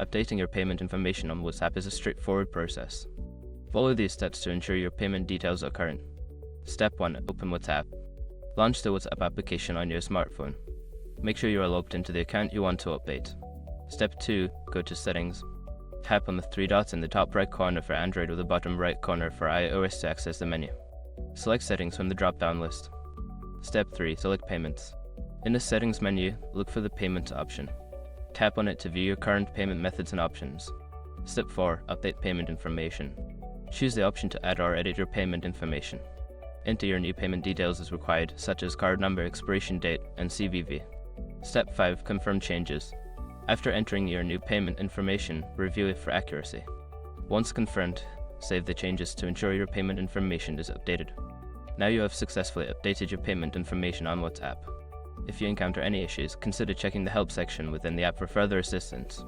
Updating your payment information on WhatsApp is a straightforward process. Follow these steps to ensure your payment details are current. Step 1. Open WhatsApp. Launch the WhatsApp application on your smartphone. Make sure you are logged into the account you want to update. Step 2. Go to Settings. Tap on the three dots in the top right corner for Android or the bottom right corner for iOS to access the menu. Select Settings from the drop-down list. Step 3. Select Payments. In the Settings menu, look for the Payments option. Tap on it to view your current payment methods and options. Step 4. Update payment information. Choose the option to add or edit your payment information. Enter your new payment details as required, such as card number, expiration date, and CVV. Step 5. Confirm changes. After entering your new payment information, review it for accuracy. Once confirmed, save the changes to ensure your payment information is updated. Now you have successfully updated your payment information on WhatsApp. If you encounter any issues, consider checking the help section within the app for further assistance.